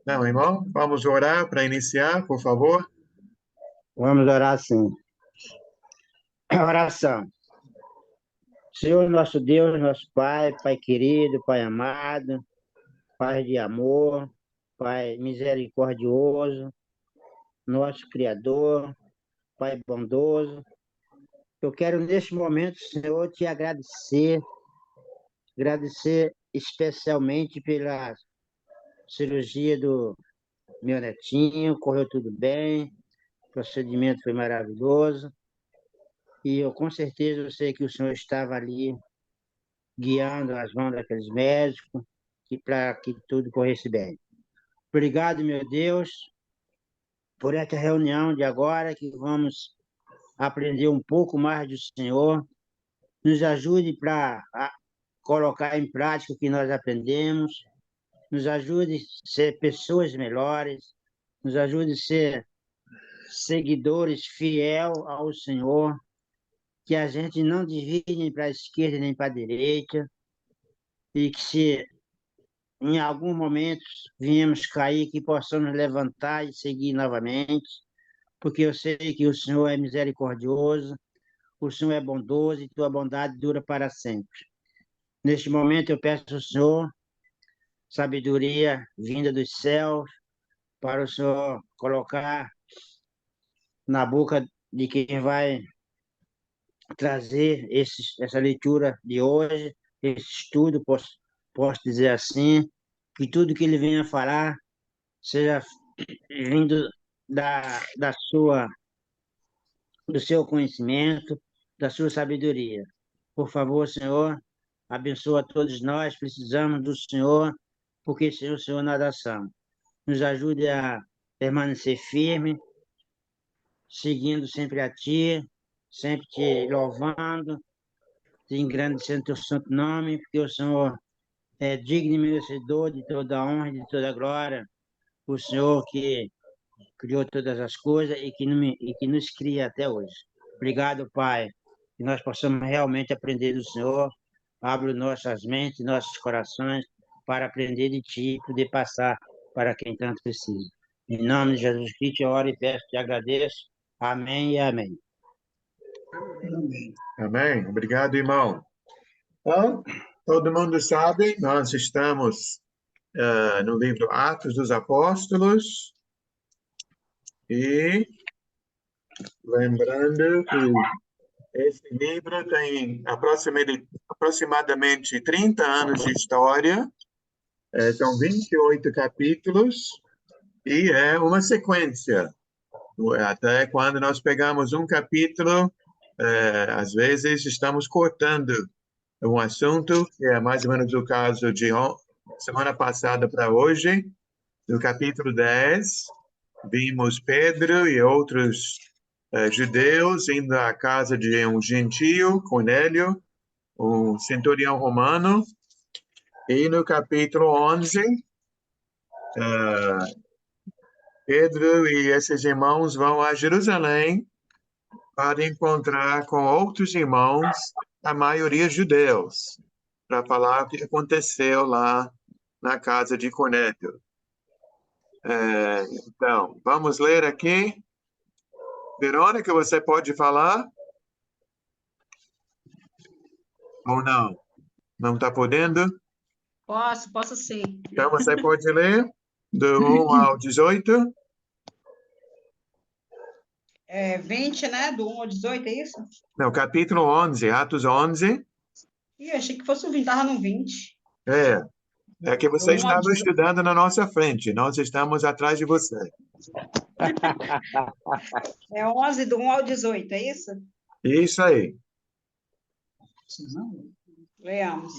Não, irmão, vamos orar para iniciar, por favor. Vamos orar sim. Oração. Senhor nosso Deus, nosso Pai, Pai querido, Pai amado, Pai de amor, Pai misericordioso, nosso Criador, Pai bondoso. Eu quero neste momento, Senhor, te agradecer especialmente pela cirurgia do meu netinho, correu tudo bem, o procedimento foi maravilhoso, e eu com certeza eu sei que o Senhor estava ali guiando as mãos daqueles médicos para que tudo corresse bem. Obrigado, meu Deus, por essa reunião de agora, que vamos aprender um pouco mais do Senhor. Nos ajude para colocar em prática o que nós aprendemos, nos ajude a ser pessoas melhores, nos ajude a ser seguidores fiel ao Senhor, que a gente não desvie nem para a esquerda nem para a direita, e que se em algum momento viemos cair, que possamos levantar e seguir novamente, porque eu sei que o Senhor é misericordioso, o Senhor é bondoso e tua bondade dura para sempre. Neste momento eu peço ao Senhor sabedoria vinda dos céus, para o Senhor colocar na boca de quem vai trazer essa leitura de hoje, esse estudo, posso dizer assim, que tudo que ele venha falar seja vindo da sua, do seu conhecimento, da sua sabedoria. Por favor, Senhor, abençoa todos nós, precisamos do Senhor, porque sem o Senhor nada somos. Nos ajude a permanecer firme, seguindo sempre a Ti, sempre Te louvando, Te engrandecendo Teu santo nome, porque o Senhor é digno e merecedor de toda a honra e de toda a glória. O Senhor que criou todas as coisas e que nos cria até hoje. Obrigado, Pai, que nós possamos realmente aprender do Senhor. Abre nossas mentes, nossos corações, para aprender de Ti e poder passar para quem tanto precisa. Em nome de Jesus Cristo, eu oro e peço, te agradeço. Amém e amém. Amém. Obrigado, irmão. Então, todo mundo sabe, nós estamos no livro Atos dos Apóstolos e lembrando que esse livro tem aproximadamente 30 anos de história, são 28 capítulos e é uma sequência. Até quando nós pegamos um capítulo, às vezes estamos cortando um assunto, que é mais ou menos o caso de semana passada para hoje, no capítulo 10, vimos Pedro e outros judeus indo à casa de um gentio, Cornélio, um centurião romano, e no capítulo 11, Pedro e esses irmãos vão a Jerusalém para encontrar com outros irmãos, a maioria judeus, para falar o que aconteceu lá na casa de Cornélio. Então, vamos ler aqui. Verônica, você pode falar? Ou não? Não está podendo? Posso sim. Então, você pode ler do 1 ao 18? 20, né? Do 1 ao 18, é isso? Não, capítulo 11, Atos 11. Ih, achei que fosse o 20, estava no 20. É que Do você 1 ao estava 18. estudando na nossa frente, nós estamos atrás de você. É 11, do 1 ao 18, é isso? Isso aí. Leamos.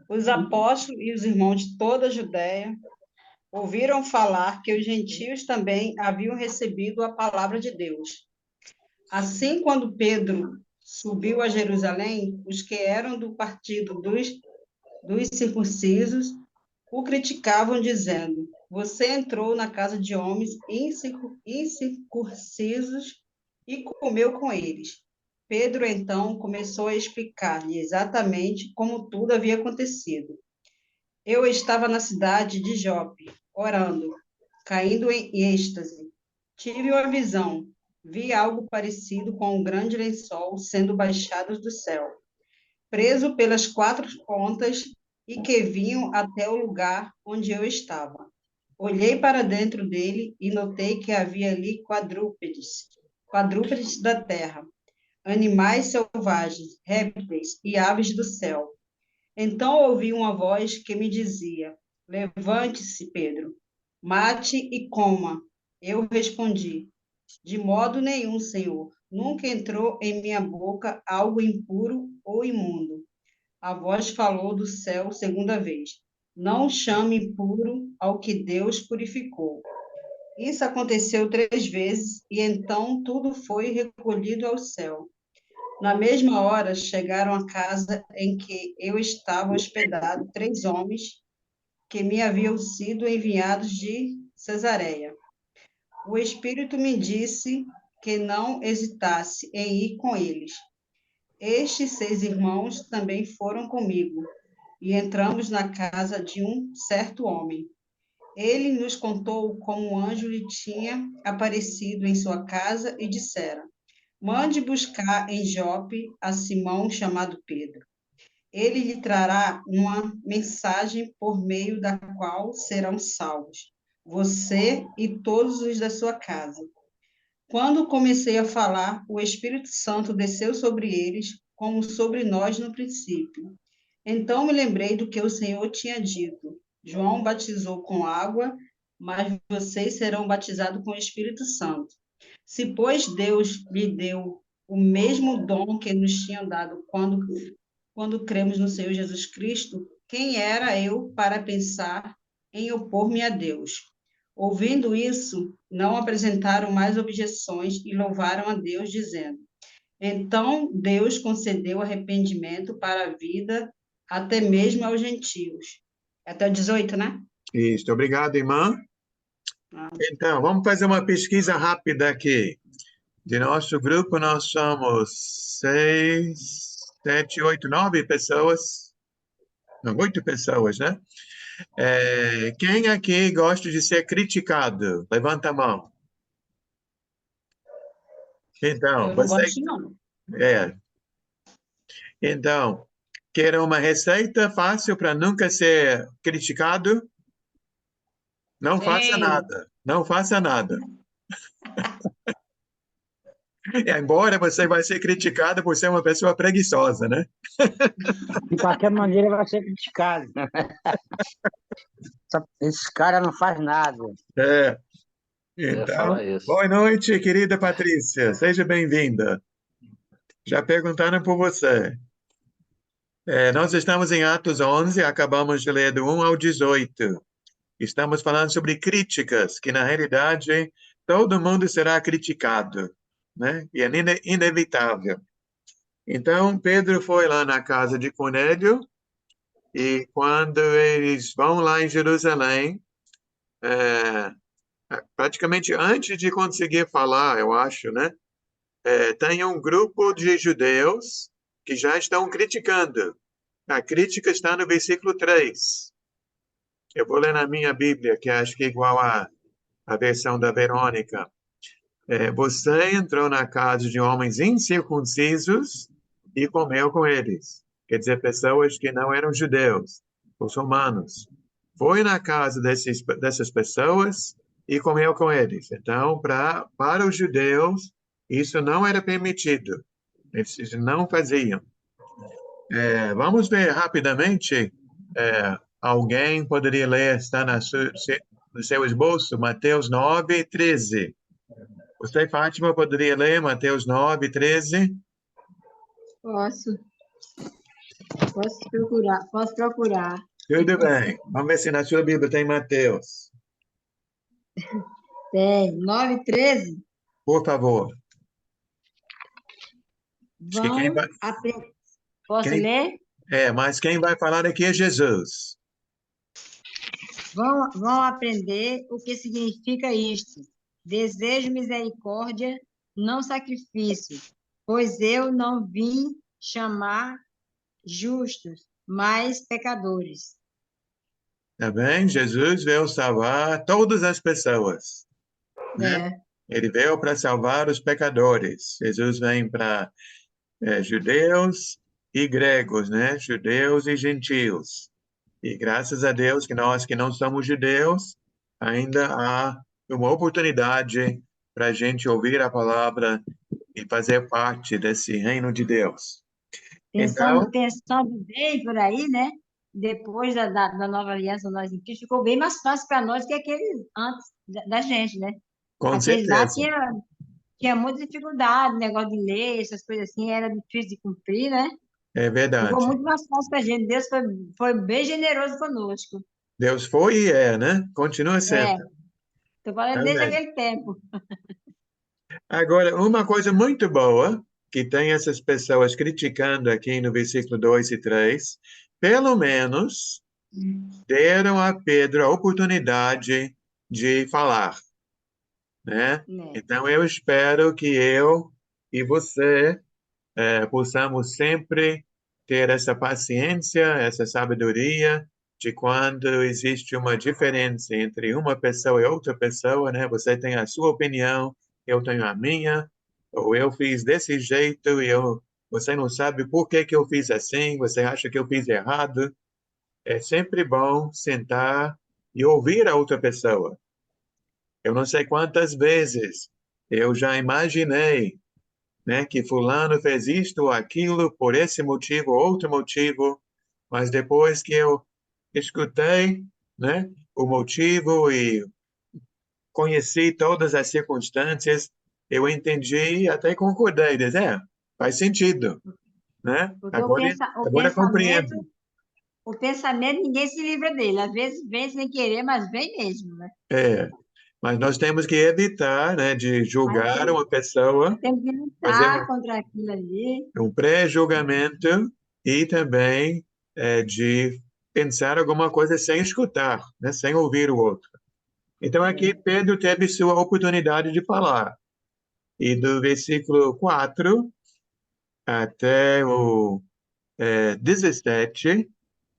Os apóstolos e os irmãos de toda a Judéia ouviram falar que os gentios também haviam recebido a palavra de Deus. Assim, quando Pedro subiu a Jerusalém, os que eram do partido dos circuncisos o criticavam, dizendo: Você entrou na casa de homens incircuncisos e comeu com eles. Pedro, então, começou a explicar-lhe exatamente como tudo havia acontecido. Eu estava na cidade de Jope, orando, caindo em êxtase. Tive uma visão. Vi algo parecido com um grande lençol sendo baixado do céu, preso pelas quatro pontas e que vinham até o lugar onde eu estava. Olhei para dentro dele e notei que havia ali quadrúpedes da terra, animais selvagens, répteis e aves do céu. Então ouvi uma voz que me dizia: Levante-se, Pedro, mate e coma. Eu respondi: De modo nenhum, Senhor. Nunca entrou em minha boca algo impuro ou imundo. A voz falou do céu segunda vez: Não chame impuro ao que Deus purificou. Isso aconteceu 3 vezes e então tudo foi recolhido ao céu. Na mesma hora chegaram à casa em que eu estava hospedado 3 homens que me haviam sido enviados de Cesareia. O Espírito me disse que não hesitasse em ir com eles. Estes 6 irmãos também foram comigo, e entramos na casa de um certo homem. Ele nos contou como um anjo lhe tinha aparecido em sua casa e dissera: Mande buscar em Jope a Simão chamado Pedro. Ele lhe trará uma mensagem por meio da qual serão salvos, você e todos os da sua casa. Quando comecei a falar, o Espírito Santo desceu sobre eles, como sobre nós no princípio. Então me lembrei do que o Senhor tinha dito: João batizou com água, mas vocês serão batizados com o Espírito Santo. Se, pois, Deus lhe deu o mesmo dom que nos tinha dado quando cremos no Senhor Jesus Cristo, quem era eu para pensar em opor-me a Deus? Ouvindo isso, não apresentaram mais objeções e louvaram a Deus, dizendo: Então Deus concedeu arrependimento para a vida até mesmo aos gentios. Até o 18, né? Isso, obrigado, irmã. Ah, Então, vamos fazer uma pesquisa rápida aqui. De nosso grupo, nós somos 6, 7, 8, 9 pessoas. Não, 8 pessoas, né? Quem aqui gosta de ser criticado? Levanta a mão. Então, eu não você. gosto, não. É. Então, quer uma receita fácil para nunca ser criticado? Não faça Sim, nada. Não faça nada. Embora você vai ser criticado por ser uma pessoa preguiçosa, né? De qualquer maneira, vai ser criticado. Esse cara não faz nada. É. Eu ia Então, falar isso. boa noite, querida Patrícia. Seja bem-vinda. Já perguntaram por você. Nós estamos em Atos 11, acabamos de ler do 1 ao 18. Estamos falando sobre críticas, que na realidade todo mundo será criticado, né? E é inevitável. Então, Pedro foi lá na casa de Cornélio e quando eles vão lá em Jerusalém, é, praticamente antes de conseguir falar, eu acho, né? Tem um grupo de judeus que já estão criticando. A crítica está no versículo 3. Eu vou ler na minha Bíblia, que acho que é igual à versão da Verônica. Você entrou na casa de homens incircuncisos e comeu com eles. Quer dizer, pessoas que não eram judeus, os romanos. Foi na casa dessas pessoas e comeu com eles. Então, para os judeus, isso não era permitido. Eles não faziam. Vamos ver rapidamente. Alguém poderia ler, está no seu esboço, Mateus 9, 13. Você, Fátima, poderia ler Mateus 9, 13? Posso, posso procurar. Tudo bem. Vamos ver se na sua Bíblia tem Mateus. Tem 9:13. Por favor. Acho que Vão aprender. Posso quem, ler? mas quem vai falar aqui é Jesus. Vão aprender o que significa isto. Desejo misericórdia, não sacrifício, pois eu não vim chamar justos, mas pecadores. tá bem? Jesus veio salvar todas as pessoas, né? É, Ele veio para salvar os pecadores. Jesus vem para judeus e gregos, né? Judeus e gentios. E graças a Deus que nós que não somos judeus, ainda há uma oportunidade para a gente ouvir a palavra e fazer parte desse reino de Deus. Então, pensando bem por aí, né? Depois da nova aliança, nós em Cristo, ficou bem mais fácil para nós que aqueles antes da gente, né? com Aqueles lá certeza, tinha muita dificuldade, negócio de lei, essas coisas assim, era difícil de cumprir, né? é Ficou verdade. muito mais fácil para a gente. Deus foi bem generoso conosco. Deus foi e é, né? Continua sendo. É, estou falando desde Amém. aquele tempo. Agora, uma coisa muito boa que tem essas pessoas criticando aqui no versículo 2 e 3, pelo menos deram a Pedro a oportunidade de falar, né? Né? Então, eu espero que eu e você possamos sempre ter essa paciência, essa sabedoria de quando existe uma diferença entre uma pessoa e outra pessoa, né? Você tem a sua opinião, eu tenho a minha, ou eu fiz desse jeito e você não sabe por que que eu fiz assim, você acha que eu fiz errado. É sempre bom sentar e ouvir a outra pessoa. Eu não sei quantas vezes eu já imaginei, né, que fulano fez isto ou aquilo por esse motivo, outro motivo, mas depois que eu escutei, né, o motivo e conheci todas as circunstâncias, eu entendi e até concordei, dizer, faz sentido, né? Porque Agora compreendo. o pensamento ninguém se livra dele. Às vezes vem sem querer, mas vem mesmo, né? É, mas nós temos que evitar, né, de Mas julgar uma pessoa, temos que fazer lutar contra aquilo ali. um pré-julgamento e também de pensar alguma coisa sem escutar, né, sem ouvir o outro. Então aqui É. Pedro teve sua oportunidade de falar. E do versículo 4 até o 17,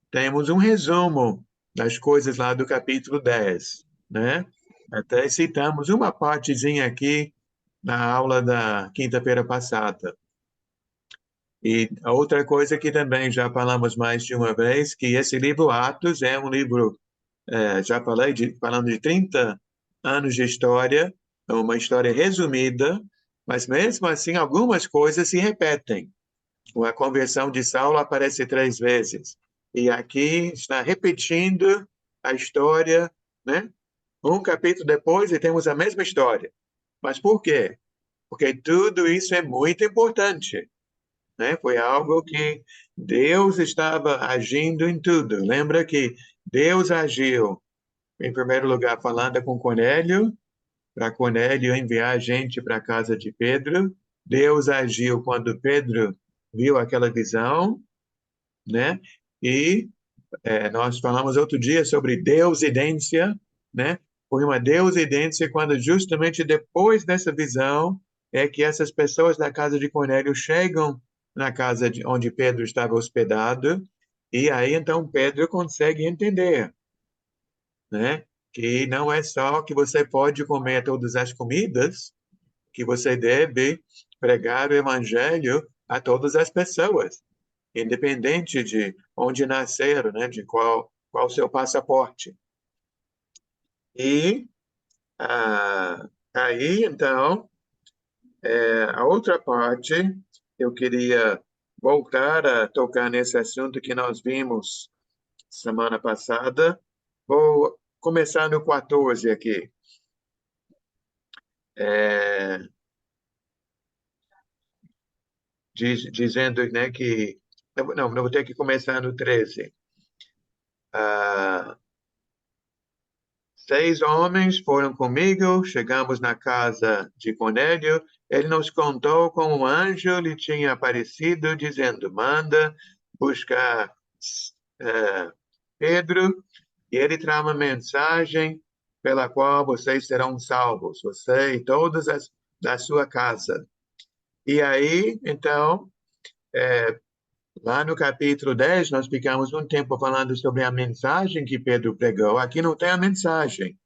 temos um resumo das coisas lá do capítulo 10, né? Até citamos uma partezinha aqui na aula da quinta-feira passada. E a outra coisa que também já falamos mais de uma vez, que esse livro Atos é um livro, já falei, falando de 30 anos de história, é uma história resumida, mas mesmo assim algumas coisas se repetem. A conversão de Saulo aparece 3 vezes. E aqui está repetindo a história, né? Um capítulo depois e temos a mesma história. Mas por quê? Porque tudo isso é muito importante, né? Foi algo que Deus estava agindo em tudo. Lembra que Deus agiu, em primeiro lugar, falando com Cornélio, para Cornélio enviar gente para a casa de Pedro. Deus agiu quando Pedro viu aquela visão, né? E nós falamos outro dia sobre deusidência, né? Foi uma deusidência quando justamente depois dessa visão é que essas pessoas da casa de Cornélio chegam na casa onde Pedro estava hospedado e aí então Pedro consegue entender, né? Que não é só que você pode comer todas as comidas, que você deve pregar o evangelho a todas as pessoas, independente de onde nasceram, né? De qual o seu passaporte. E aí, então, a outra parte, eu queria voltar a tocar nesse assunto que nós vimos semana passada. Vou começar no 14 aqui. É, dizendo, né, que... Não, vou ter que começar no 13. Ah, 6 homens foram comigo, chegamos na casa de Cornélio. Ele nos contou como um anjo lhe tinha aparecido, dizendo: manda buscar eh, Pedro, e ele traz uma mensagem pela qual vocês serão salvos, você e todas as da sua casa. E aí, então, Lá no capítulo 10, nós ficamos um tempo falando sobre a mensagem que Pedro pregou. Aqui não tem a mensagem,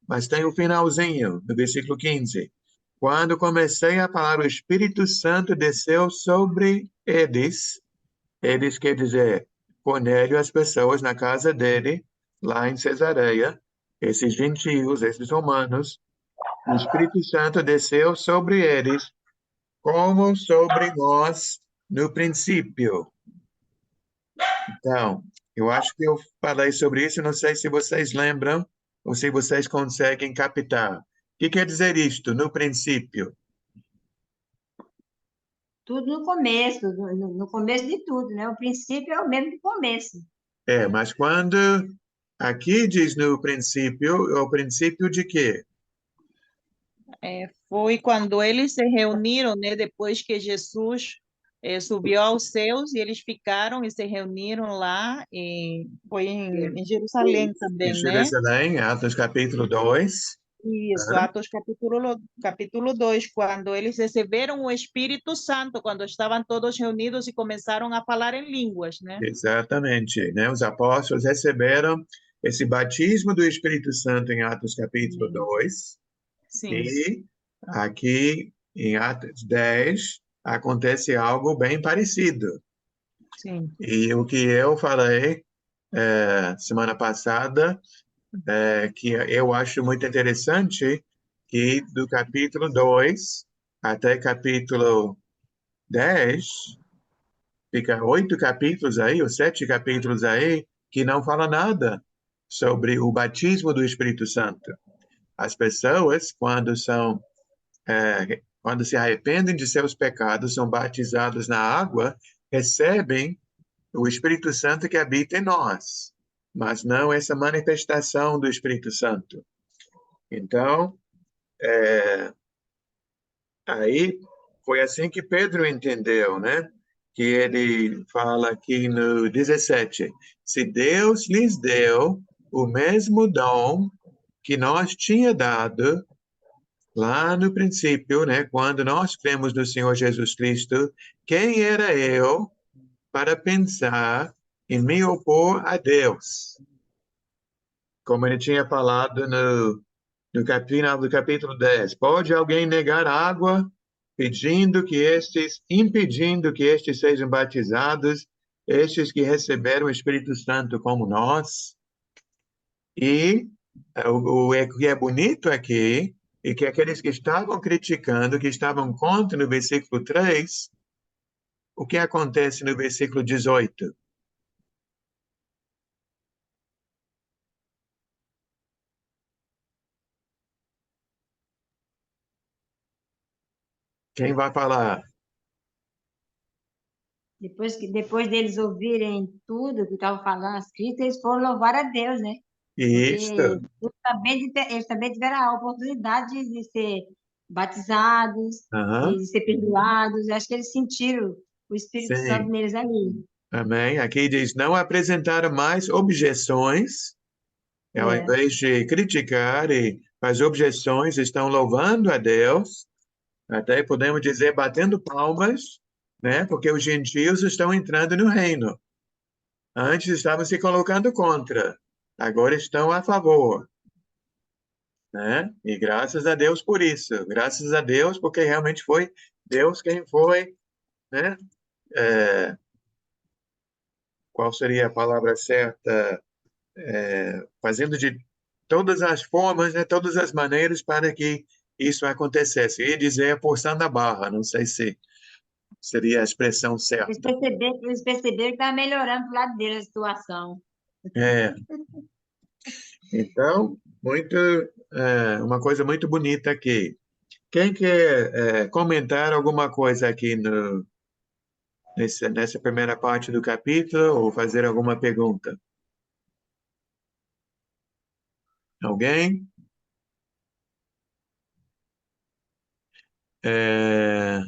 mas tem o finalzinho, no versículo 15. Quando comecei a falar, o Espírito Santo desceu sobre eles. Eles quer dizer, Cornélio, as pessoas na casa dele, lá em Cesareia, esses gentios, esses romanos. O Espírito Santo desceu sobre eles, como sobre nós no princípio. Então, eu acho que eu falei sobre isso, não sei se vocês lembram ou se vocês conseguem captar. O que quer dizer isto, no princípio? Tudo no começo, no começo de tudo, né? O princípio é o mesmo que o começo. Mas quando aqui diz no princípio, é o princípio de quê? Foi quando eles se reuniram, né, depois que Jesus subiu aos céus, e eles ficaram e se reuniram lá, e foi em Jerusalém Em também, né? Jerusalém, Atos capítulo 2. Isso, Atos capítulo 2, quando eles receberam o Espírito Santo, quando estavam todos reunidos e começaram a falar em línguas, né? Exatamente, né? Os apóstolos receberam esse batismo do Espírito Santo em Atos capítulo 2, Sim, e aqui em Atos 10 acontece algo bem parecido. sim, E o que eu falei semana passada, que eu acho muito interessante, que do capítulo 2 até capítulo 10, fica 8 capítulos aí, ou 7 capítulos aí, que não fala nada sobre o batismo do Espírito Santo. As pessoas, quando se arrependem de seus pecados, são batizados na água, recebem o Espírito Santo que habita em nós, mas não essa manifestação do Espírito Santo. Então, aí foi assim que Pedro entendeu, né? Que ele fala aqui no 17: se Deus lhes deu o mesmo dom que nós tinha dado lá no princípio, né? Quando nós cremos no Senhor Jesus Cristo, quem era eu para pensar em me opor a Deus? Como ele tinha falado no final do capítulo 10. Pode alguém negar água, impedindo que estes sejam batizados, estes que receberam o Espírito Santo como nós? E o que é bonito aqui, e que aqueles que estavam criticando, que estavam contra no versículo 3, o que acontece no versículo 18? Quem vai falar? Depois deles ouvirem tudo que estava falando as críticas, eles foram louvar a Deus, né? Porque Isto. eles também tiveram a oportunidade de ser batizados, Aham. de ser perdoados. Eu acho que eles sentiram o Espírito Santo Sim. neles ali. Amém. Aqui diz, não apresentaram mais objeções, ao É. invés de criticar e as objeções, estão louvando a Deus, até podemos dizer batendo palmas, né? Porque os gentios estão entrando no reino. Antes estavam se colocando contra, agora estão a favor, né? E graças a Deus por isso. Graças a Deus, porque realmente foi Deus quem foi, né? Qual seria a palavra certa? Fazendo de todas as formas, né, todas as maneiras para que isso acontecesse. E dizer forçando a barra, não sei se seria a expressão certa. Eles perceberam que estava melhorando do lado deles a situação. É, então, uma coisa muito bonita aqui. Quem quer comentar alguma coisa aqui nessa primeira parte do capítulo ou fazer alguma pergunta? Alguém? É,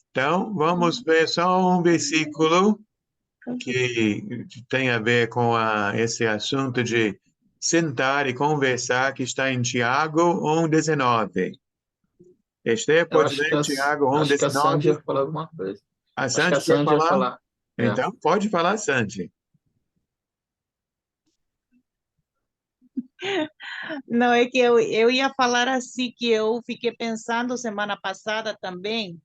então, vamos ver só um versículo que tem a ver com esse assunto de sentar e conversar, que está em Tiago 1,19. Esther, Eu pode ler Tiago acho que a Sandy 1,19? ia falar alguma coisa. A Acho que a Santi quer Sandy ia falar? falar. É. Então, pode falar, Santi. Não, é que eu ia falar assim, que eu fiquei pensando semana passada também,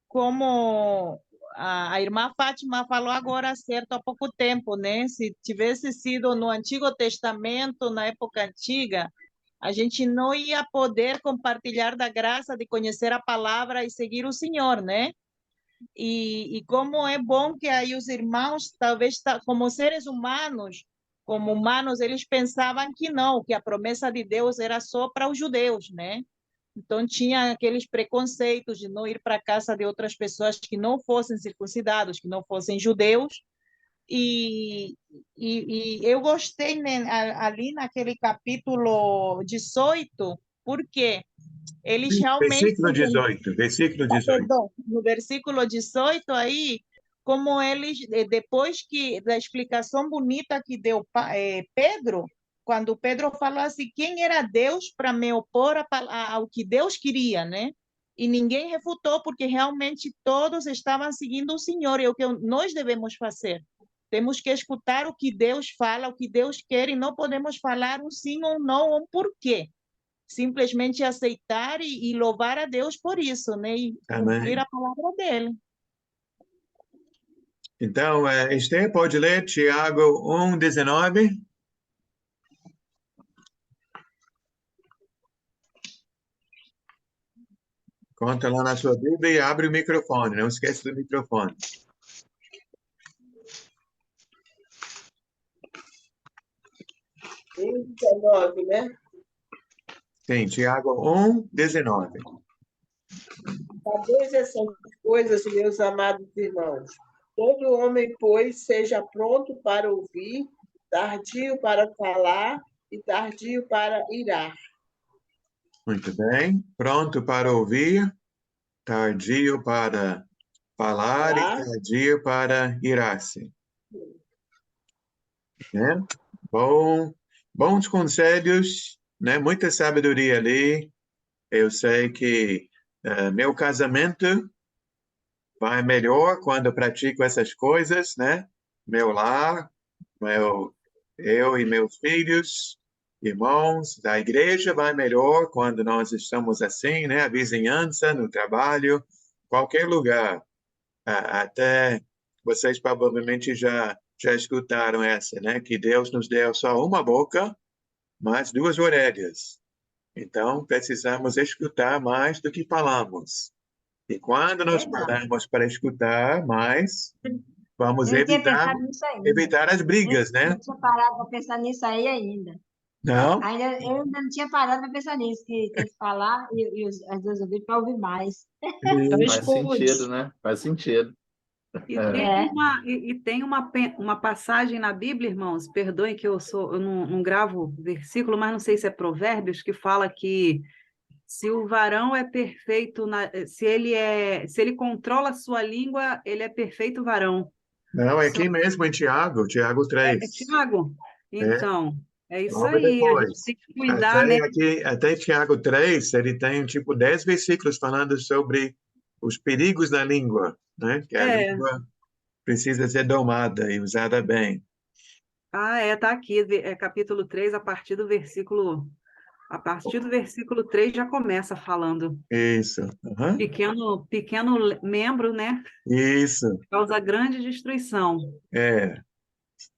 como a irmã Fátima falou agora certo há pouco tempo, né? Se tivesse sido no Antigo Testamento, na época antiga, a gente não ia poder compartilhar da graça de conhecer a palavra e seguir o Senhor, né? E como é bom que aí os irmãos, talvez como seres humanos, como humanos, eles pensavam que não, que a promessa de Deus era só para os judeus, né? Então tinha aqueles preconceitos de não ir para a casa de outras pessoas que não fossem circuncidados, que não fossem judeus. E, e eu gostei, né, ali naquele capítulo 18, porque eles realmente Versículo 18, versículo 18. perdão, no versículo 18 aí, como eles, depois que da explicação bonita que deu Pedro, quando Pedro falou assim, quem era Deus para me opor ao que Deus queria, né? E ninguém refutou, porque realmente todos estavam seguindo o Senhor, e é o que nós devemos fazer. Temos que escutar o que Deus fala, o que Deus quer, e não podemos falar um sim ou um não, ou um porquê, simplesmente aceitar e louvar a Deus por isso, né? E cumprir Amém. a palavra dele. Então, Esther, pode ler Tiago 1:19? Conta lá na sua Bíblia e abre o microfone. Não esqueça do microfone. Em 19, né? Sim, Tiago 1:19. Sabeis essas coisas, meus amados irmãos. Todo homem, pois, seja pronto para ouvir, tardio para falar e tardio para irar. Muito bem. Pronto para ouvir, tardio para falar e Falar, tardio para irar-se. Né? Bons conselhos, né? Muita sabedoria ali. Eu sei que meu casamento vai melhor quando eu pratico essas coisas, né? Meu lar, eu e meus filhos, irmãos da igreja vai melhor quando nós estamos assim, né? A vizinhança, no trabalho, qualquer lugar. Até vocês provavelmente já escutaram essa, né? Que Deus nos deu só uma boca, mas duas orelhas. Então, precisamos escutar mais do que falamos. E quando nós Verdade. paramos para escutar mais, vamos Eu não tinha pensado nisso ainda. evitar as brigas, Eu né? não tinha parado para pensar nisso aí ainda. Não? Eu ainda não tinha parado para pensar nisso, que tem que falar e as duas ouvidas para ouvir mais. Então, Faz sentido, escute. né? Faz sentido. E É. tem uma passagem na Bíblia, irmãos, perdoem que eu não gravo versículo, mas não sei se é Provérbios, que fala que se o varão é perfeito, se ele controla a sua língua, ele é perfeito varão. Não, é São- aqui mesmo em Tiago, Tiago É 3. Tiago? É, Então, é isso logo aí, a gente depois. tem que cuidar, né? Até Tiago 3, ele tem tipo 10 versículos falando sobre os perigos da língua, né? Que a É, língua precisa ser domada e usada bem. tá aqui, capítulo 3, a partir do versículo 3 já começa falando. Isso. Aham. Pequeno membro, né? Isso. Causa grande destruição. É.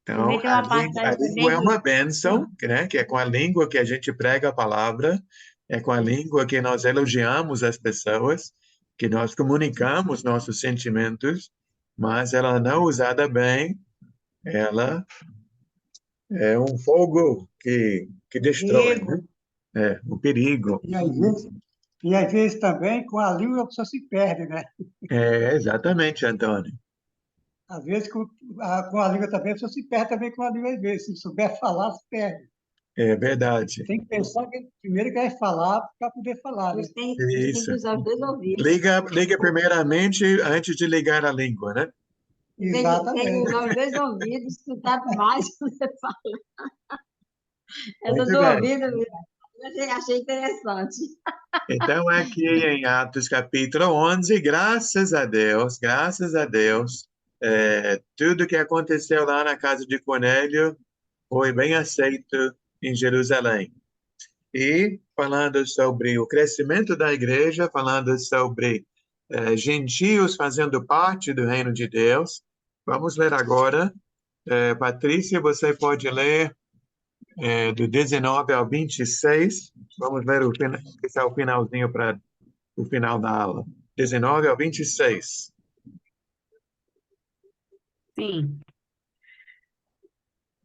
Então, Também tem uma a passagem língua também é uma bênção, né? Que é com a língua que a gente prega a palavra, é com a língua que nós elogiamos as pessoas, que nós comunicamos nossos sentimentos, mas ela não usada bem, ela é um fogo que destrói, né? Grego. É, o perigo. E às vezes também com a língua a pessoa se perde, né? É, exatamente, Antônio. Às vezes com a língua também a pessoa se perde também com a língua, às vezes. Se souber falar, se perde. É verdade. Tem que pensar que primeiro que vai falar para poder falar, né? Tem que Isso. usar os dois ouvidos. Liga primeiramente antes de ligar a língua, né? Tem que Exatamente. usar os dois ouvidos, escutar mais quando você fala. Essa Muito do bem. ouvido, achei interessante. Então, aqui em Atos capítulo 11, graças a Deus, tudo que aconteceu lá na casa de Cornélio foi bem aceito em Jerusalém. E falando sobre o crescimento da igreja, falando sobre gentios fazendo parte do reino de Deus, vamos ler agora. Patrícia, você pode ler do 19 ao 26. Vamos ler esse é o finalzinho para o final da aula. 19 ao 26. Sim.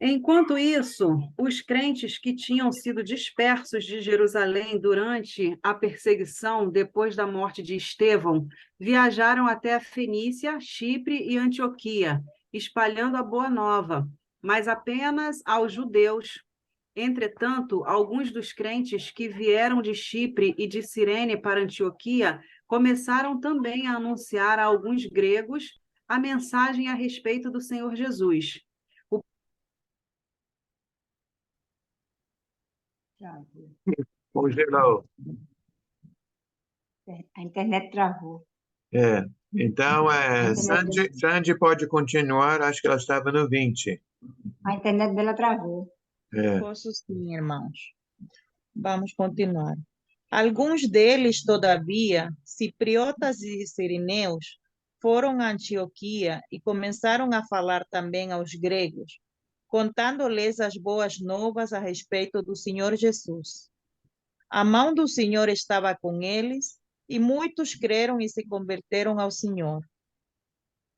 Enquanto isso, os crentes que tinham sido dispersos de Jerusalém durante a perseguição depois da morte de Estevão, viajaram até a Fenícia, Chipre e Antioquia, espalhando a boa nova, mas apenas aos judeus. Entretanto, alguns dos crentes que vieram de Chipre e de Cirene para Antioquia começaram também a anunciar a alguns gregos a mensagem a respeito do Senhor Jesus. Congelou. A internet travou. Então, Sandy pode continuar, acho que ela estava no 20. A internet dela travou. Posso sim, irmãos. Vamos continuar. Alguns deles, todavia, cipriotas e sirineus, foram a Antioquia e começaram a falar também aos gregos, contando-lhes as boas novas a respeito do Senhor Jesus. A mão do Senhor estava com eles e muitos creram e se converteram ao Senhor.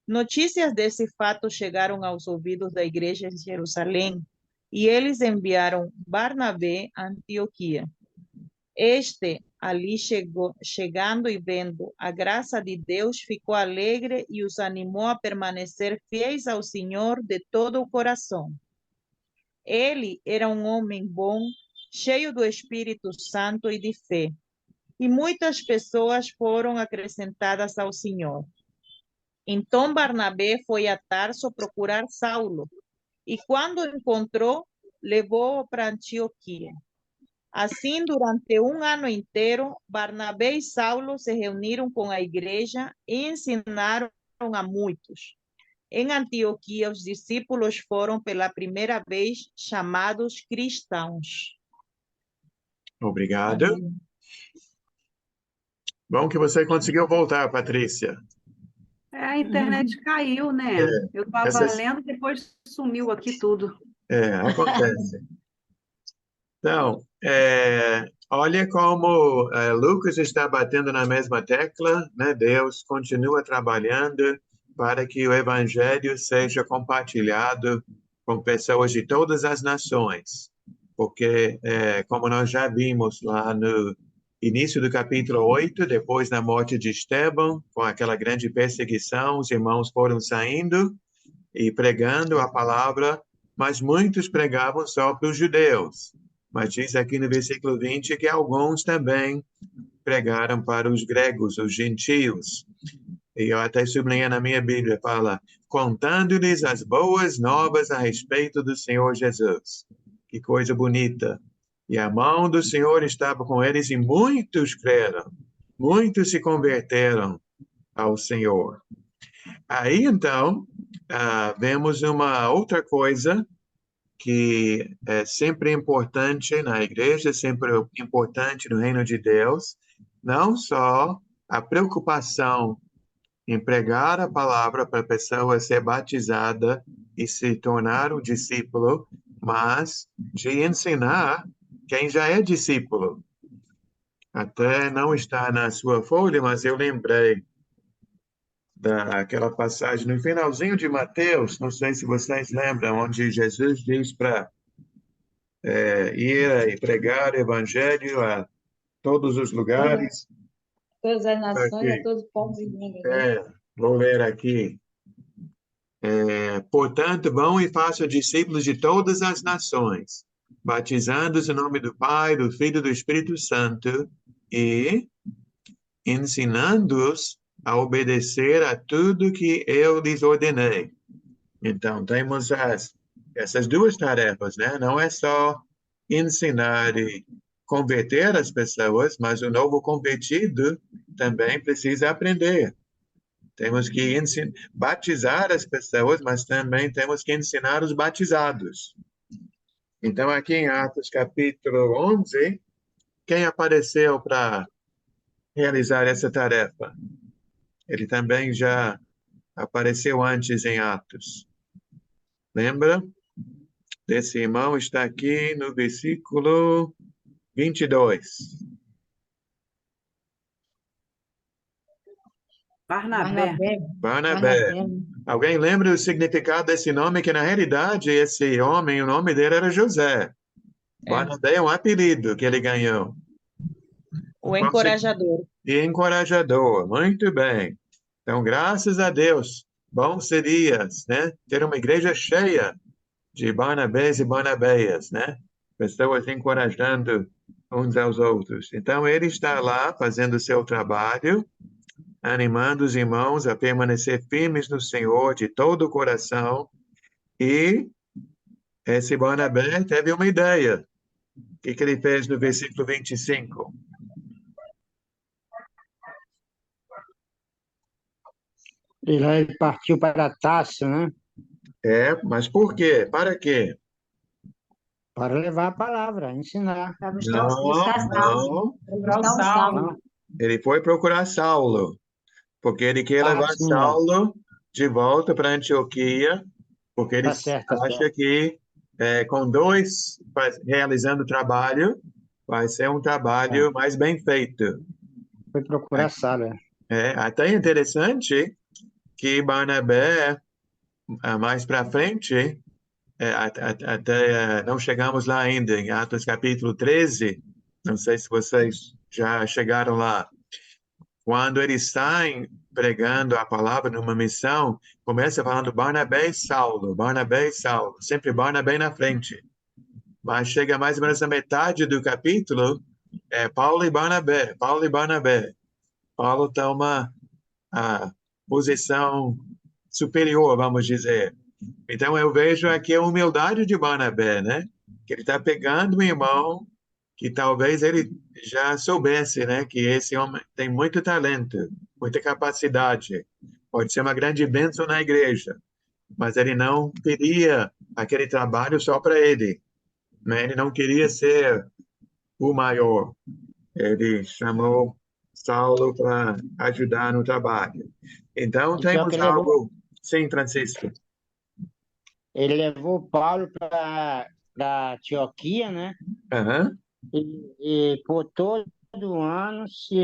Notícias desse fato chegaram aos ouvidos da igreja em Jerusalém e eles enviaram Barnabé a Antioquia. Este, ali chegando e vendo a graça de Deus, ficou alegre e os animou a permanecer fiéis ao Senhor de todo o coração. Ele era um homem bom, cheio do Espírito Santo e de fé, e muitas pessoas foram acrescentadas ao Senhor. Então Barnabé foi a Tarso procurar Saulo, e quando o encontrou, levou-o para Antioquia. Assim, durante um ano inteiro, Barnabé e Saulo se reuniram com a igreja e ensinaram a muitos. Em Antioquia, os discípulos foram pela primeira vez chamados cristãos. Obrigado. Amém. Bom que você conseguiu voltar, Patrícia. A internet caiu, né? Eu estava lendo, depois sumiu aqui tudo. Acontece. Então, olha como Lucas está batendo na mesma tecla, né? Deus continua trabalhando para que o evangelho seja compartilhado com pessoas de todas as nações. Porque, como nós já vimos lá no início do capítulo 8, depois da morte de Estevão, com aquela grande perseguição, os irmãos foram saindo e pregando a palavra, mas muitos pregavam só para os judeus. Mas diz aqui no versículo 20 que alguns também pregaram para os gregos, os gentios. E eu até sublinhei na minha Bíblia, fala, contando-lhes as boas novas a respeito do Senhor Jesus. Que coisa bonita. E a mão do Senhor estava com eles e muitos creram, muitos se converteram ao Senhor. Aí, então, vemos uma outra coisa que é sempre importante na igreja, sempre importante no reino de Deus, não só a preocupação em pregar a palavra para a pessoa ser batizada e se tornar um discípulo, mas de ensinar quem já é discípulo. Até não está na sua folha, mas eu lembrei daquela passagem no finalzinho de Mateus, não sei se vocês lembram, onde Jesus diz para ir e pregar o evangelho a todos os lugares. Todas as nações, Aqui. a todos os povos e línguas. Vou ler aqui. Portanto, vão e façam discípulos de todas as nações, batizando-os em nome do Pai, do Filho e do Espírito Santo e ensinando-os a obedecer a tudo que eu lhes ordenei. Então, temos essas duas tarefas, né? Não é só ensinar e converter as pessoas, mas o novo convertido também precisa aprender. Temos que batizar as pessoas, mas também temos que ensinar os batizados. Então, aqui em Atos capítulo 11, quem apareceu para realizar essa tarefa? Ele também já apareceu antes em Atos. Lembra? Esse irmão está aqui no versículo 22. Barnabé. Barnabé. Alguém lembra o significado desse nome? Que na realidade esse homem, o nome dele era José. Barnabé é um apelido que ele ganhou. O encorajador. E encorajador, muito bem. Então, graças a Deus, bom seria, né, ter uma igreja cheia de Barnabés e Barnabéias, né? Pessoas encorajando uns aos outros. Então, ele está lá fazendo o seu trabalho, animando os irmãos a permanecer firmes no Senhor de todo o coração. E esse Barnabé teve uma ideia. O que ele fez no versículo 25? Ele partiu para Tarso, né? Mas por quê? Para quê? Para levar a palavra, ensinar. Para Não, buscar não. buscar o Saulo. Ele foi procurar Saulo, porque ele quer levar sim, Saulo de volta para Antioquia, porque ele Tá certo. acha que com dois realizando o trabalho, vai ser um trabalho mais bem feito. Foi procurar Saulo. Até interessante que Barnabé, mais para frente, até não chegamos lá ainda, em Atos capítulo 13, não sei se vocês já chegaram lá. Quando eles saem pregando a palavra numa missão, começa falando Barnabé e Saulo, sempre Barnabé na frente. Mas chega mais ou menos na metade do capítulo, Paulo e Barnabé. Paulo toma a posição superior, vamos dizer. Então, eu vejo aqui a humildade de Barnabé, né? Que ele está pegando um irmão que talvez ele já soubesse, né? Que esse homem tem muito talento, muita capacidade, pode ser uma grande bênção na igreja, mas ele não queria aquele trabalho só para ele, né? Ele não queria ser o maior. Ele chamou Saulo para ajudar no trabalho. Então, temos algo... Sim, Francisco. Ele levou Paulo para Antioquia, né? Aham. E por todo ano se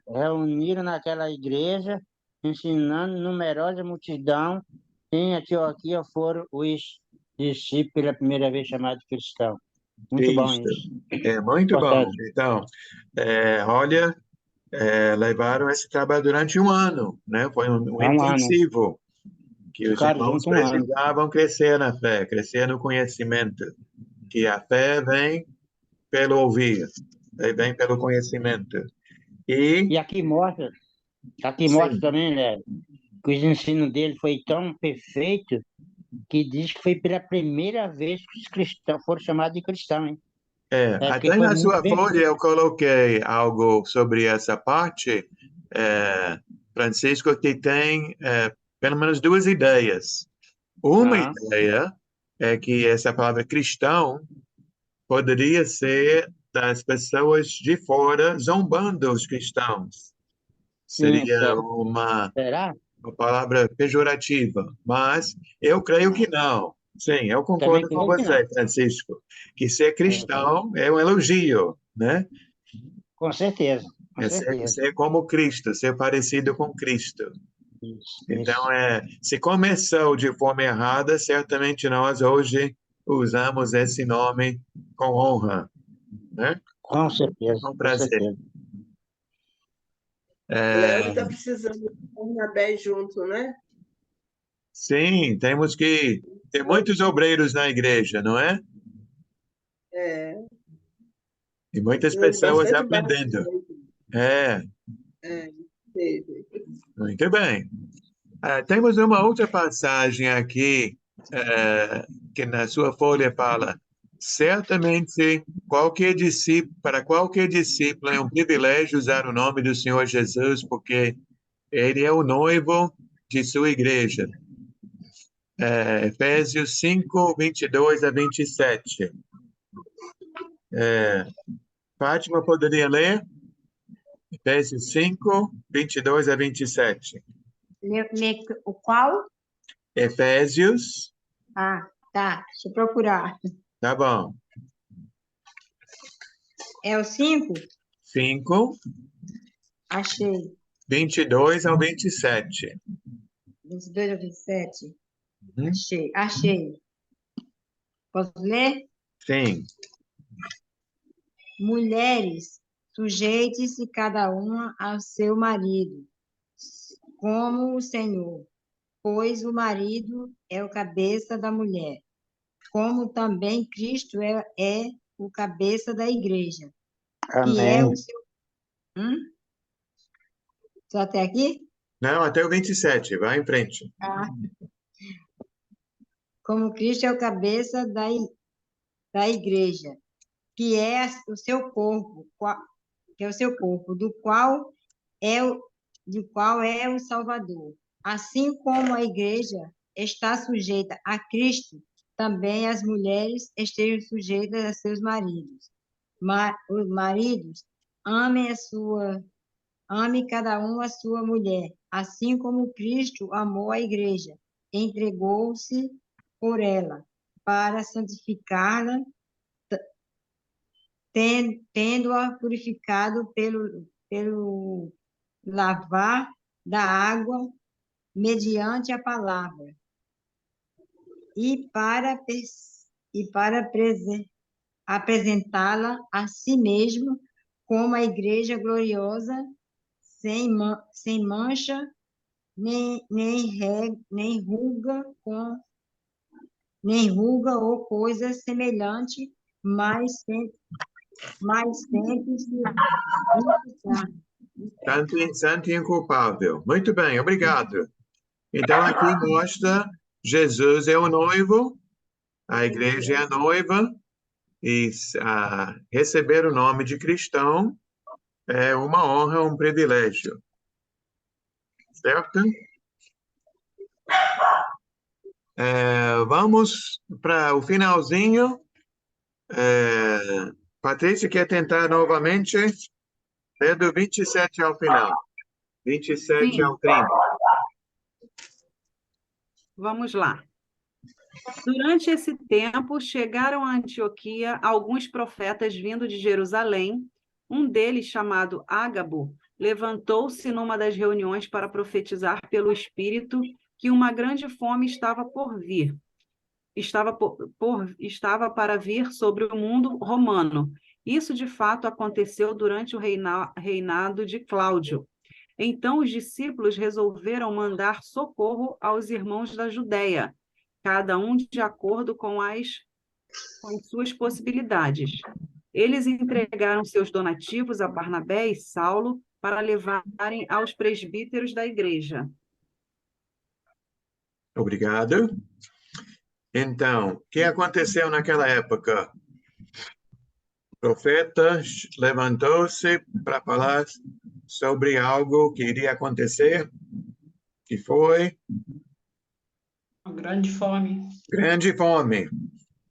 reuniram naquela igreja, ensinando numerosa multidão. Em Antioquia foram os discípulos pela primeira vez chamados cristãos. Muito bom isso. É muito bom. Então, olha, levaram esse trabalho durante um ano, né? Foi um intensivo, que os irmãos precisavam crescer na fé, crescer no conhecimento, que a fé vem pelo ouvir, vem pelo conhecimento. E aqui mostra também, né, que os ensinos dele foi tão perfeito que diz que foi pela primeira vez que os cristãos foram chamados de cristãos, hein? Até na sua folha eu coloquei algo sobre essa parte, Francisco, que tem pelo menos duas ideias. Uma ideia é que essa palavra cristão poderia ser das pessoas de fora zombando os cristãos. Seria uma palavra pejorativa, mas eu creio que não. Sim, eu concordo com você, Francisco, que ser cristão é um elogio, né? Com certeza. Ser como Cristo, ser parecido com Cristo. Então, se começou de forma errada, certamente nós hoje usamos esse nome com honra, né? Com certeza. Com prazer. Léo está precisando de Barnabé junto, né? Sim, temos que ter muitos obreiros na igreja, não é? E muitas pessoas aprendendo. Muito bem. Temos uma outra passagem aqui que na sua folha fala: Certamente, para qualquer discípulo é um privilégio usar o nome do Senhor Jesus, porque ele é o noivo de sua igreja. Efésios 5, 22 a 27. Fátima, poderia ler? Efésios 5, 22 a 27. O qual? Efésios. Ah, tá. Deixa eu procurar. Tá bom. É o 5? 5, Achei. 22 ao 27. 22 a 27. Uhum. Achei. Posso ler? Sim. Mulheres, sujeite-se cada uma ao seu marido, como o Senhor, pois o marido é o cabeça da mulher, como também Cristo é o cabeça da igreja, que é Amém. o seu... Só até aqui? Não, até o 27. Vai em frente. Como Cristo é o cabeça da igreja, que é o seu corpo, do qual é o Salvador. Assim como a igreja está sujeita a Cristo, também as mulheres estejam sujeitas a seus maridos. Os maridos ame cada um a sua mulher, assim como Cristo amou a igreja, entregou-se por ela, para santificá-la, tendo-a purificado pelo lavar da água mediante a palavra, e para apresentá-la a si mesmo como a igreja gloriosa, sem mancha, nem ruga ou coisa semelhante, mas sempre se purificar. Santo e inculpável. Muito bem, obrigado. Então, aqui mostra Jesus é o noivo, a igreja é a noiva, e receber o nome de cristão é uma honra, um privilégio. Certo? Vamos para o finalzinho. Patrícia quer tentar novamente? É do 27 ao final. 27 Sim. ao 30. Vamos lá. Durante esse tempo, chegaram a Antioquia alguns profetas vindo de Jerusalém. Um deles, chamado Ágabo, levantou-se numa das reuniões para profetizar pelo Espírito que uma grande fome estava por vir. Estava para vir sobre o mundo romano. Isso, de fato, aconteceu durante o reinado de Cláudio. Então, os discípulos resolveram mandar socorro aos irmãos da Judéia, cada um de acordo com as suas possibilidades. Eles entregaram seus donativos a Barnabé e Saulo para levarem aos presbíteros da igreja. Obrigado. Então, o que aconteceu naquela época? O profeta levantou-se para falar sobre algo que iria acontecer, que foi Uma grande fome. grande fome,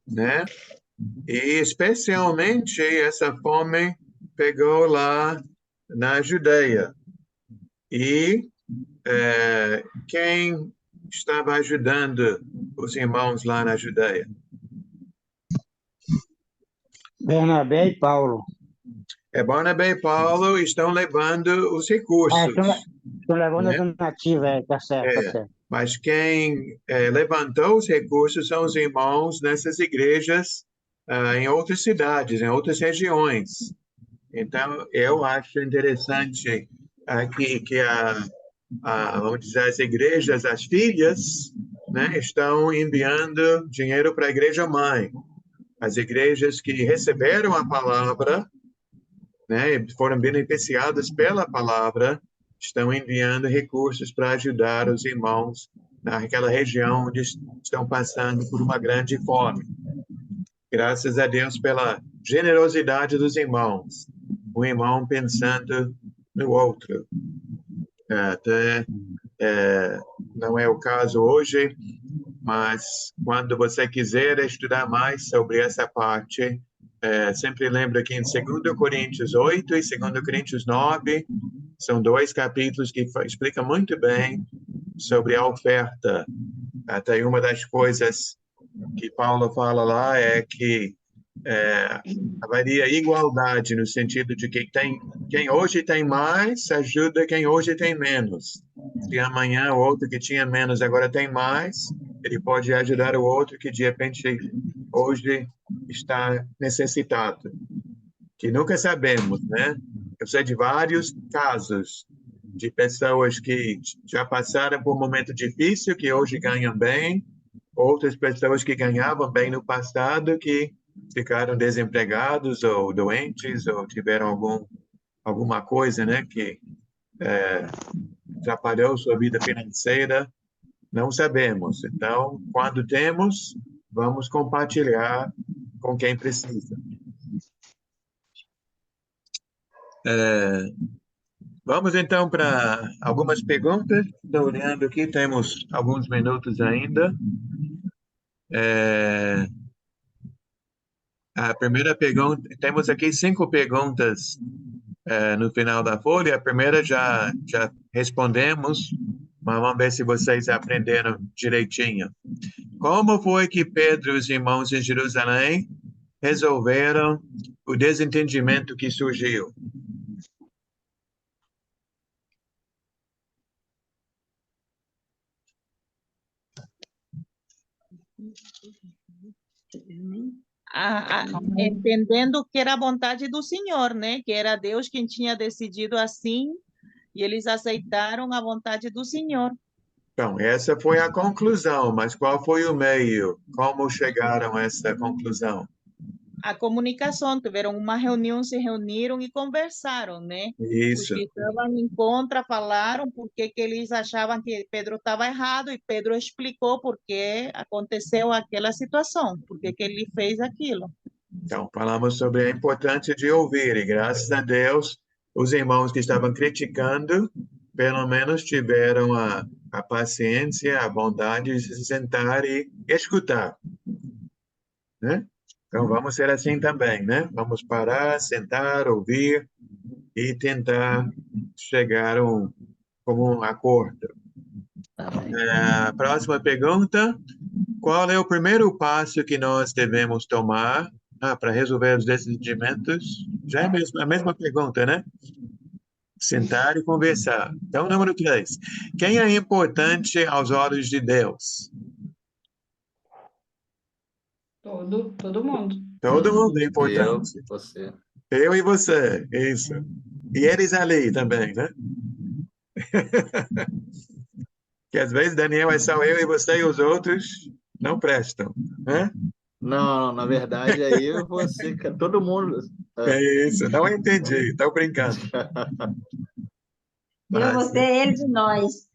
né? E especialmente essa fome pegou lá na Judeia. E quem estava ajudando os irmãos lá na Judeia? Bernabé e Paulo. Barnabé e Paulo estão levando os recursos. Estão levando a donativa, tá certo, tá certo. Mas quem levantou os recursos são os irmãos nessas igrejas em outras cidades, em outras regiões. Então, eu acho interessante que vamos dizer, as igrejas, as filhas, né, estão enviando dinheiro para a igreja mãe. As igrejas que receberam a palavra, né, foram beneficiadas pela palavra, estão enviando recursos para ajudar os irmãos naquela região onde estão passando por uma grande fome. Graças a Deus pela generosidade dos irmãos. Um irmão pensando no outro. Até não é o caso hoje, mas quando você quiser estudar mais sobre essa parte, sempre lembra que em 2 Coríntios 8 e 2 Coríntios 9 são 2 capítulos que explicam muito bem sobre a oferta. Até uma das coisas que Paulo fala lá é que haveria igualdade no sentido de que quem hoje tem mais ajuda quem hoje tem menos. Se amanhã o outro que tinha menos agora tem mais, ele pode ajudar o outro que de repente hoje está necessitado. Que nunca sabemos, né? Eu sei de vários casos de pessoas que já passaram por um momento difícil, que hoje ganham bem, outras pessoas que ganhavam bem no passado, que ficaram desempregados ou doentes ou tiveram alguma coisa, né, que atrapalhou sua vida financeira. Não sabemos. Então, quando temos, vamos compartilhar com quem precisa. Vamos então para algumas perguntas. Estou olhando aqui, temos alguns minutos ainda. A primeira pergunta, temos aqui 5 perguntas no final da folha. A primeira já respondemos, mas vamos ver se vocês aprenderam direitinho. Como foi que Pedro e os irmãos em Jerusalém resolveram o desentendimento que surgiu? Entendendo que era a vontade do Senhor, né? Que era Deus quem tinha decidido assim, e eles aceitaram a vontade do Senhor. Então, essa foi a conclusão, mas qual foi o meio? Como chegaram a essa conclusão? A comunicação, tiveram uma reunião, se reuniram e conversaram, né? Isso. Os que estavam em contra falaram porque que eles achavam que Pedro estava errado e Pedro explicou por que aconteceu aquela situação, por que ele fez aquilo. Então, falamos sobre a importância de ouvir, e graças a Deus, os irmãos que estavam criticando, pelo menos tiveram a paciência, a bondade de se sentar e escutar, né? Então, vamos ser assim também, né? Vamos parar, sentar, ouvir e tentar chegar como um acordo. Próxima pergunta. Qual é o primeiro passo que nós devemos tomar para resolver os desentendimentos? Já é a mesma pergunta, né? Sentar e conversar. Então, número 3. Quem é importante aos olhos de Deus? Todo mundo. Todo mundo é importante. Você. Eu e você, isso. E eles ali também, né? Que às vezes, Daniel, é só eu e você e os outros não prestam, né? Não, na verdade é eu e você, cara. Todo mundo. É isso, não entendi, estou brincando. Eu, você, eles e nós.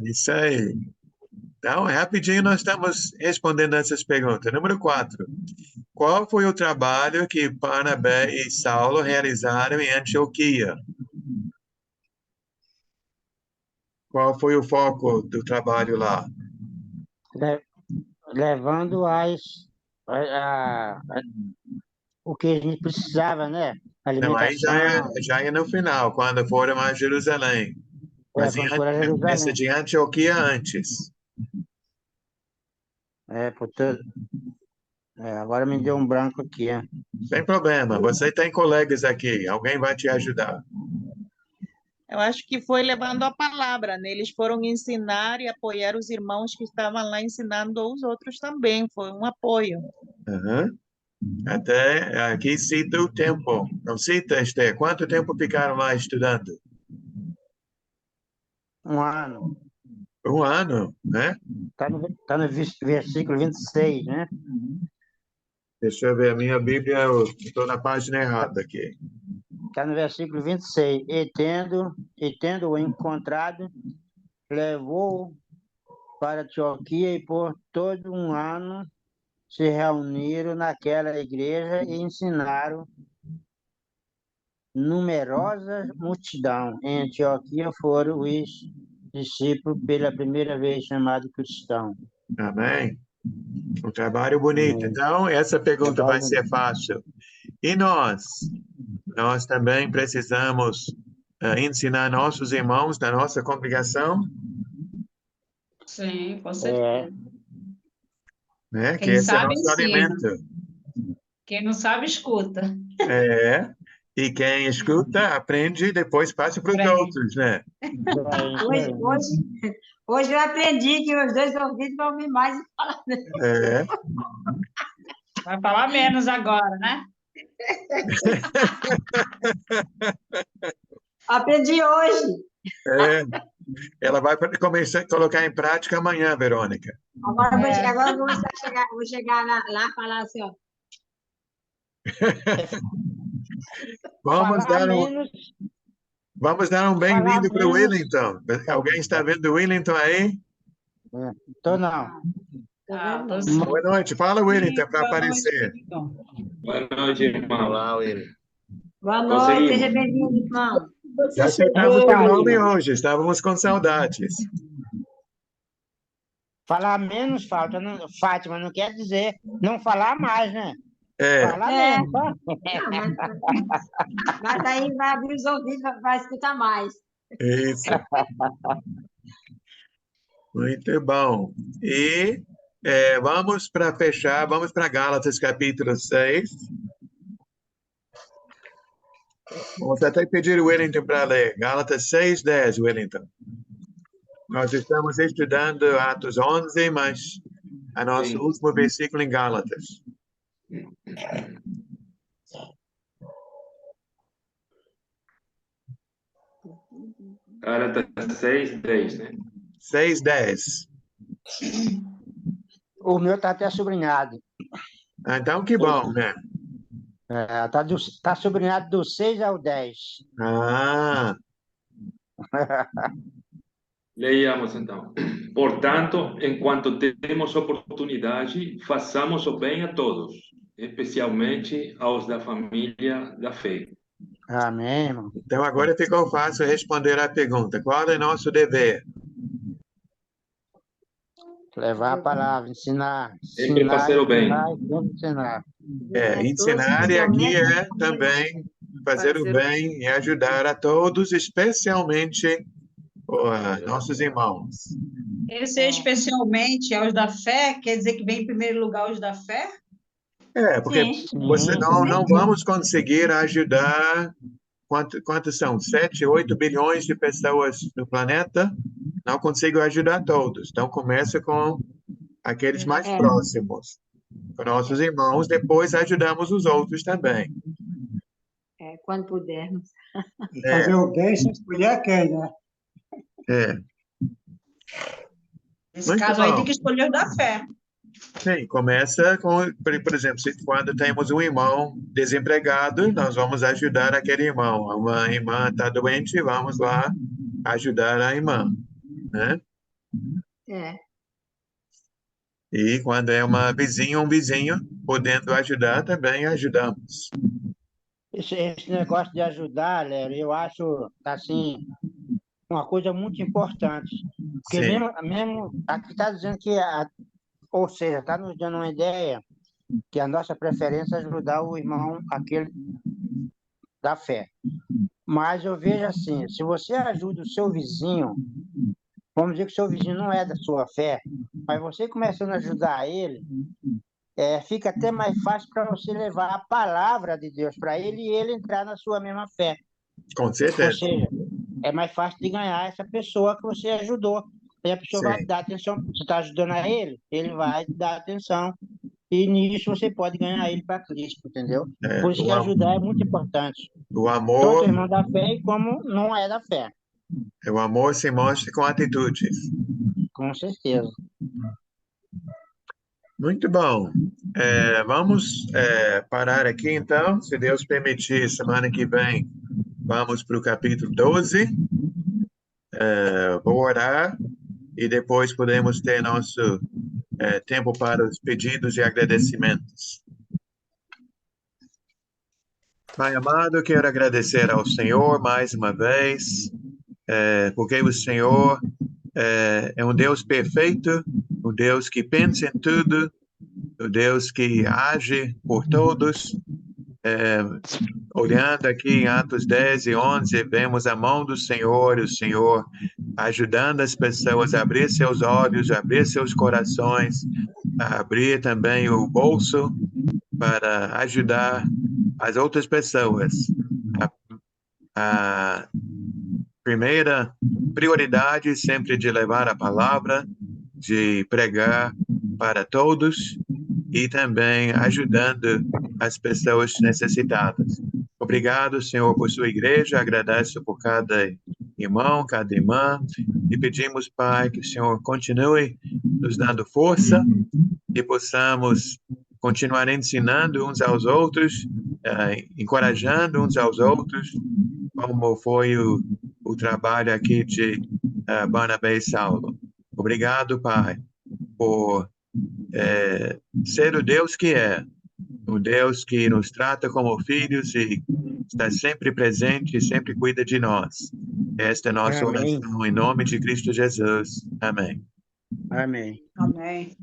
Isso aí. Então, rapidinho nós estamos respondendo essas perguntas. Número 4. Qual foi o trabalho que Barnabé e Saulo realizaram em Antioquia? Qual foi o foco do trabalho lá? Levando o que a gente precisava, né? Não, aí Alimentação. já é no final, quando foram a Jerusalém. Mas Quando foram a Jerusalém. essa de Antioquia antes. Agora me deu um branco aqui. Sem problema, você tem colegas aqui, alguém vai te ajudar. Eu acho que foi levando a palavra, né? Eles foram ensinar e apoiar os irmãos que estavam lá ensinando os outros também. Foi um apoio. Uhum. Até aqui cita o tempo. Não cita, Esther? Quanto tempo ficaram lá estudando? 1 ano. 1 ano, né? Tá no versículo 26, né? Deixa eu ver, a minha Bíblia, eu estou na página errada aqui. Está no versículo 26. E tendo-o encontrado, levou-o para Antioquia e por todo 1 ano se reuniram naquela igreja e ensinaram numerosa multidão. Em Antioquia foram os discípulos pela primeira vez chamados cristãos. Amém. Um trabalho bonito. Amém. Então, essa pergunta vai Trabalho ser fácil. E nós? Nós também precisamos ensinar nossos irmãos da nossa congregação, Sim, com É, certeza. né? Que Quem esse é sabe, nosso ensina. alimento. Quem não sabe, escuta. É. E quem escuta, aprende e depois passa para os Aprende. outros, né? isso aí, isso Hoje, aí. hoje eu aprendi que os dois ouvidos vão ouvir mais. É. Vai falar menos agora, né? Aprendi hoje. É. Ela vai começar a colocar em prática amanhã, Verônica. Agora eu vou, É. agora eu vou começar a chegar, vou chegar lá e falar assim, ó. Vamos Falar dar um, menos, vamos dar um falar bem-vindo para o menos. Wellington. Alguém está vendo o Wellington aí? Tô não. Ah, tô Ma- sim. Boa noite. Fala, Wellington, para Boa noite, aparecer. Wellington. Boa noite, irmão. Olá, William. Boa noite, seja Conseguimos. bem-vindo, irmão. Já Você aceitamos chegou, teu nome William. hoje, estávamos com saudades. Falar menos, Fátima, não quer dizer não falar mais, né? É, Falar É. menos, tá? Não, mas aí vai abrir os ouvidos, vai escutar mais. isso. Muito bom. E vamos para fechar, vamos para Gálatas capítulo 6. Vamos até pedir o Wellington para ler. Gálatas 6:10, Wellington. Nós estamos estudando Atos 11, mas a nosso Sim. último versículo em Gálatas. Gálatas 6:10, né? 6:10. O meu tá até sublinhado. Então, que bom, né? Tá sublinhado do 6 ao 10. Ah, Leiamos então. Portanto, enquanto temos oportunidade, façamos o bem a todos, especialmente aos da família da fé. Amém, irmão. então agora ficou fácil responder a pergunta. Qual é nosso dever? Levar a palavra, ensinar. Sempre Ensinar, fazer o bem. ensinar e sempre ensinar. Ensinar e aqui é também fazer o Fazer o- bem e ajudar a todos, especialmente nossos irmãos. Esse especialmente aos da fé, quer dizer que vem em primeiro lugar os da fé? Porque Sim. você Sim. não vamos conseguir ajudar, quantos são? 7, 8 bilhões de pessoas no planeta? Não consigo ajudar todos. Então, começa com aqueles mais É. próximos, com nossos irmãos, depois ajudamos os outros também. Quando pudermos. Fazer o bem sem escolher a quem, né? Nesse Muito caso aí bom. tem que escolher os da fé. Sim, começa com, por exemplo, quando temos um irmão desempregado, nós vamos ajudar aquele irmão. Uma irmã está doente, vamos lá ajudar a irmã, né? É. E quando é uma vizinha, um vizinho, podendo ajudar, também ajudamos. Esse negócio de ajudar, Léo, eu acho, assim, uma coisa muito importante. Porque Sim, mesmo aqui está dizendo que, ou seja, está nos dando uma ideia que a nossa preferência é ajudar o irmão, aquele da fé. Mas eu vejo assim, se você ajuda o seu vizinho, vamos dizer que o seu vizinho não é da sua fé, mas você começando a ajudar ele, fica até mais fácil para você levar a palavra de Deus para ele e ele entrar na sua mesma fé. com Ou certeza. seja, é mais fácil de ganhar essa pessoa que você ajudou. E a pessoa vai Sim. dar atenção, você está ajudando a ele, ele vai dar atenção. E nisso você pode ganhar ele para Cristo, entendeu? Por isso que ajudar é muito importante. O Tanto amor, o irmão da fé como não é da fé, o amor se mostra com atitudes. com certeza. Muito bom. Vamos parar aqui, então. Se Deus permitir, semana que vem, vamos para o capítulo 12. Vou orar e depois podemos ter nosso tempo para os pedidos e agradecimentos. Pai amado, quero agradecer ao Senhor mais uma vez, porque o Senhor é um Deus perfeito, um Deus que pensa em tudo, um Deus que age por todos. Olhando aqui em Atos 10 e 11, vemos a mão do Senhor, o Senhor ajudando as pessoas a abrir seus olhos, a abrir seus corações, a abrir também o bolso para ajudar as outras pessoas. A primeira prioridade sempre de levar a palavra, de pregar para todos e também ajudando as pessoas necessitadas. Obrigado, Senhor, por sua igreja. Agradeço por cada irmão, cada irmã. E pedimos, Pai, que o Senhor continue nos dando força e possamos continuar ensinando uns aos outros, encorajando uns aos outros, como foi o trabalho aqui de Barnabé e Saulo. Obrigado, Pai, por ser o Deus que é, um Deus que nos trata como filhos e está sempre presente e sempre cuida de nós. Esta é a nossa oração em nome de Cristo Jesus. Amém. Amém. Amém.